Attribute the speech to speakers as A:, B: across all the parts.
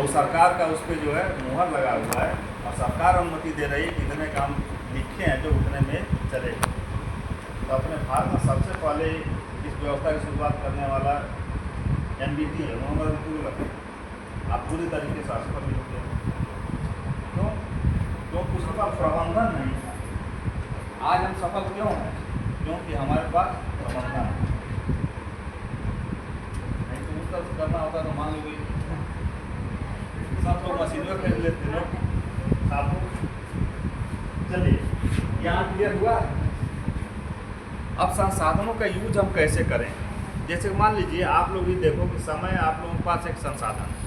A: तो सरकार का उस पर जो है मुहर लगा हुआ है और सरकार अनुमति दे रही है कि इतने काम लिखे हैं जो उतने में चलेगा। तो अपने भारत में सबसे पहले इस व्यवस्था की शुरुआत करने वाला NBT है, मोहम्मद तुगलक। आप पूरी तरीके से असफल निकले क्योंकि उसके पास प्रबंधन नहीं है। आज हम सफल क्यों हैं? क्योंकि हमारे पास प्रबंधन है। नहीं तो उस तरह से करना होता तो मान लो सब लोग मशीनों खरीद लेते हैं। चलिए यहाँ क्लियर हुआ। अब संसाधनों का यूज हम कैसे करें? जैसे मान लीजिए आप लोग भी देखो कि समय आप लोगों के पास एक संसाधन है।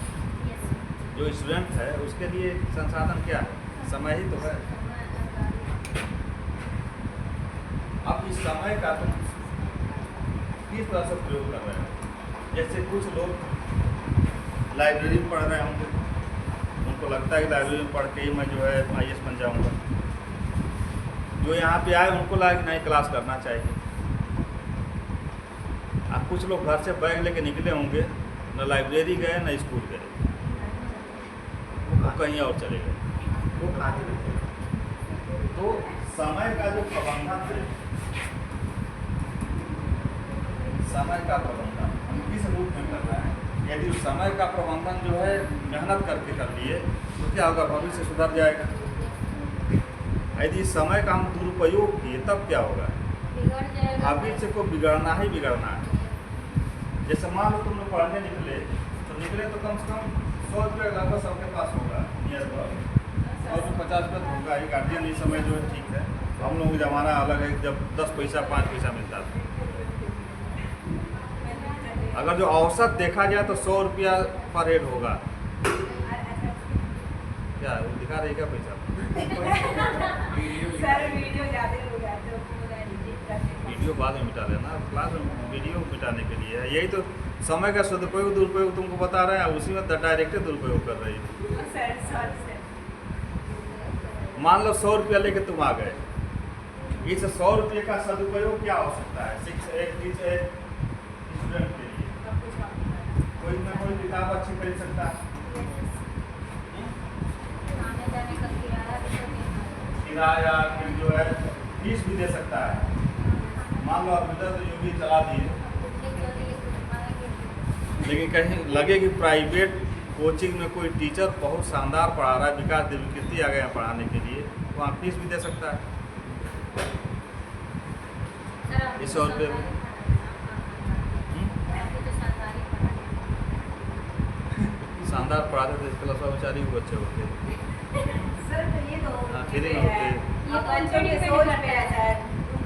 A: जो स्टूडेंट है उसके लिए संसाधन क्या है? समय ही तो है। अब इस समय का तुम किस तरह से प्रयोग कर रहे हो? जैसे कुछ लोग लाइब्रेरी में पढ़ रहे होंगे, उनको लगता है कि लाइब्रेरी में पढ़ के ही मैं जो है IAS बन जाऊँगा। जो यहाँ पे आए उनको लगा कि नहीं क्लास करना चाहिए। अब कुछ लोग घर से बैग लेके निकले होंगे, न लाइब्रेरी गए न स्कूल गए, वो कहीं और चले गए। तो समय का जो प्रबंधन है, समय का प्रबंधन हम किस रूप में कर रहे हैं? यदि उस समय का प्रबंधन जो है मेहनत करके कर लिए तो क्या होगा? भविष्य सुधर जाएगा। यदि समय का हम दुरुपयोग किए तब क्या होगा? भविष्य को बिगड़ना ही बिगड़ना है। जैसे मान लो तुम लोग पढ़ने निकले तो कम से कम 100 रुपये लगभग सबके पास होगा, नियर अबाउट 100 से 50 रुपये होगा। एक गार्जियन इस समय जो है ठीक है। हम लोग का ज़माना अलग है, जब 10 पैसा 5 पैसा मिलता था। अगर जो औसत देखा जाए तो 100 रुपया पर हेड होगा। क्या वो दिखा रही क्या पैसा? वीडियो बाद में मिटा लेना, क्लास में वीडियो मिटाने के लिए है। यही तो समय का सदुपयोग दुरुपयोग तुमको बता रहे हैं, उसी में डायरेक्ट दुरुपयोग कर रही है। मान लो 100 रुपया लेके तुम आ गए, इस 100 रुपये का सदुपयोग क्या हो सकता है? एक स्टूडेंट के लिए कोई ना कोई किताब अच्छी खरीद सकता है, किराया फिर जो है फीस भी दे सकता है। मान लो आप इधर तो यूँ भी चला दिए, लेकिन कहीं लगे कि प्राइवेट कोचिंग में कोई टीचर बहुत शानदार पढ़ा रहा है, विकास देवकीर्ति आ गया पढ़ाने के लिए, वहाँ फीस भी दे सकता है। इस 100 रुपये में शानदार पढ़ाते थे, इसके अलावा बेचारी भी अच्छे होते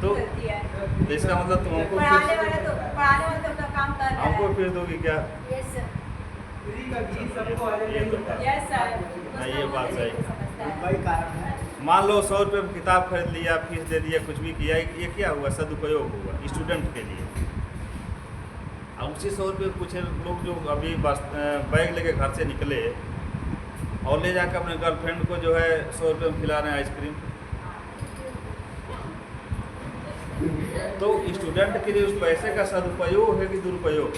A: तो इसका मतलब तुम हमको फिर दोगी क्या? ये बात सही। मान लो 100 रुपये में किताब खरीद लिया, फीस दे दिया, कुछ भी किया, ये क्या हुआ? सदुपयोग हुआ स्टूडेंट के लिए। अब उसी 100 रुपये कुछ लोग जो अभी बैग लेके घर से निकले और ले जाकर अपने गर्लफ्रेंड को जो है 100 रुपये में खिला रहे हैं आइसक्रीम। तो स्टूडेंट के लिए उस पैसे का सदुपयोग है कि दुरुपयोग?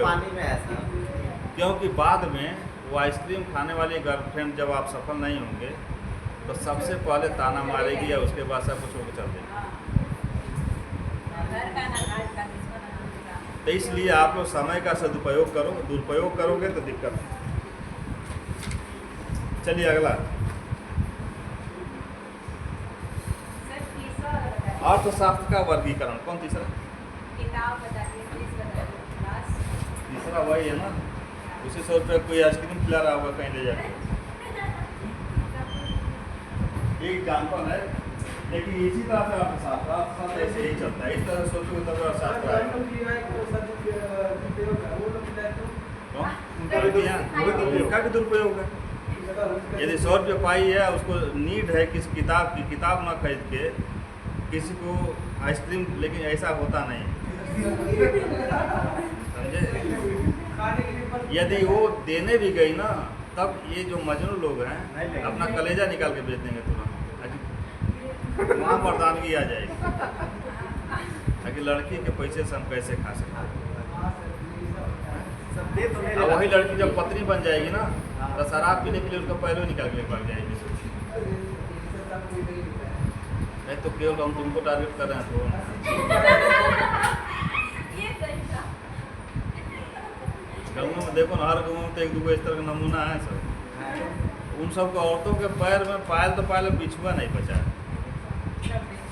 B: पानी में ऐसा,
A: क्योंकि बाद में वो आइसक्रीम खाने वाली गर्लफ्रेंड जब आप सफल नहीं होंगे तो सबसे पहले ताना मारेगी या उसके बाद सब कुछ होकर चल देगी। तो इसलिए आप लोग समय का सदुपयोग करो, दुरुपयोग करोगे तो दिक्कत है। चलिए अगला, अर्थशास्त्र का वर्गीकरण। कौन तीसरा? तीसरा वही है ना, उसी 100 रुपये कोई आइसक्रीम खिला रहा होगा कहीं ले जाके। एक एग्जाम्पल है, लेकिन इसी तरह से अर्थशास्त्र ऐसे ही चलता है। इस तरह से सोचो तब अर्थशास्त्र आएगा। उनका भी दुरुपयोग है। यदि 100 रुपये पाई है, उसको नीड है किसी किताब की, किताब ना खरीद के किसी को आइसक्रीम, लेकिन ऐसा होता नहीं, समझे? यदि वो देने भी गई ना, तब ये जो मजनू लोग हैं अपना कलेजा निकाल के बेच देंगे तुरंत, वहाँ मर्दानगी आ जाएगी ताकि लड़की के पैसे से हम कैसे खा सकते हैं।
B: सब दे तो मेरे
A: और वही
B: लाते।
A: लड़की जब पत्नी बन जाएगी ना,
B: हाँ।
A: तो शराब पीने के लिए उसका पहले निकाल के भाग जाएगी। नहीं तो केवल हम तुमको टारगेट कर रहे हैं तो
C: ये सही था।
A: गाँव में देखो ना, हर गाँव में तो एक दूगो इस तरह का नमूना है सब। उन सब को औरतों के पैर में पायल तो पायल में बिछुआ नहीं बचा है,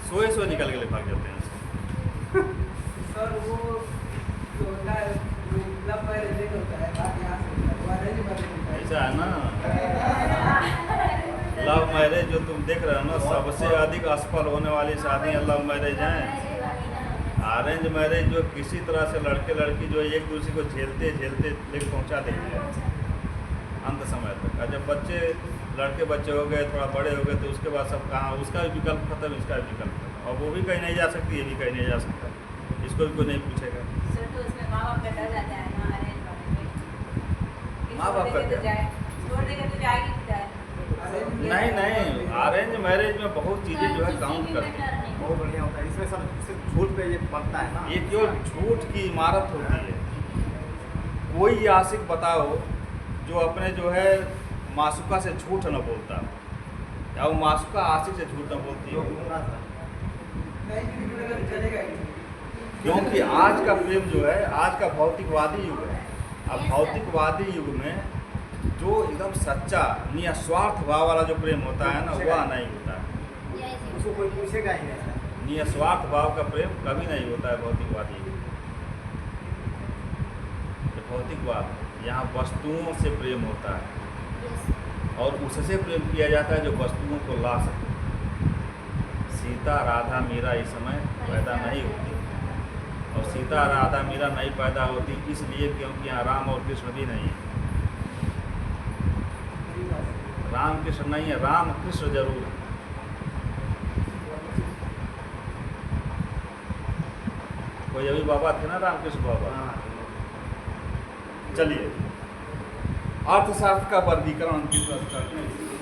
A: सोए सोए निकल के ले भाग जाते हैं उससे।
D: सर वो जो होता है जो लव मैरिज होता है बात यहाँ से होता है, वो अरेंज मैरिज होता है।
A: ऐसा है ना, लव मैरिज जो तुम देख रहे हो ना, सबसे अधिक असफल होने वाली शादियाँ लव मैरिज हैं। अरेंज मैरिज जो किसी तरह से लड़के लड़की जो एक दूसरे को झेलते झेलते लेके पहुंचा देते हैं अंत समय तक। और जब बच्चे लड़के बच्चे हो गए, थोड़ा बड़े हो गए, तो उसके बाद सब कहाँ, उसका भी विकल्प खत्म, इसका भी विकल्प खत्म। और वो भी कहीं नहीं जा सकती, ये भी कहीं नहीं जा सकता, इसको भी कोई नहीं पूछेगा।
C: सर तो उसमें माँ बाप का डर जाता है ना, अरेंज वाले में।
A: माँ बाप का
C: तो
A: क्या?
C: जाए, छोड़ देगा तो जाएगी नहीं जाए।
A: नहीं नहीं, अरेंज मैरिज में बहुत चीज़ें जो है काउंट करती हैं।
B: बहुत बढ़िया होता है, इसमें सब सिर्फ झूठ पे ये पड़ता है ना।
A: ये केवल झूठ की इमारत होती है। कोई आशिक बताओ जो अपने जो है मासूका से झूठ न बोलता, या वो मासूका आशिक से झूठ न बोलती
B: जो
A: है।
B: घूमना था
D: नहीं क्योंकि अगर चलेगा ही नहीं।
A: क्योंकि आज का प्रेम जो है, आज का भौतिकवादी युग है। अब भौतिकवादी युग में जो एकदम सच्चा निस्वार्थ भाव वाला जो प्रेम होता है ना, वह नहीं होता है।
B: उसको कोई पूछेगा ही नहीं सर।
A: निस्वार्थ भाव का प्रेम कभी नहीं होता है भौतिकवादी युग में। ये भौतिकवाद, यहाँ वस्तुओं से प्रेम होता है, और उससे प्रेम किया जाता है जो वस्तुओं को ला सके। सीता राधा मीरा इस समय पैदा नहीं होती, और सीता राधा मीरा नहीं पैदा होती इसलिए क्योंकि यहाँ राम और कृष्ण भी नहीं है। राम कृष्ण नहीं है, राम कृष्ण जरूर है। कोई अभी बाबा थे ना, रामकृष्ण बाबा।
B: हाँ।
A: चलिए, अर्थशास्त्र का वर्गीकरण किस तरह से करते हैं।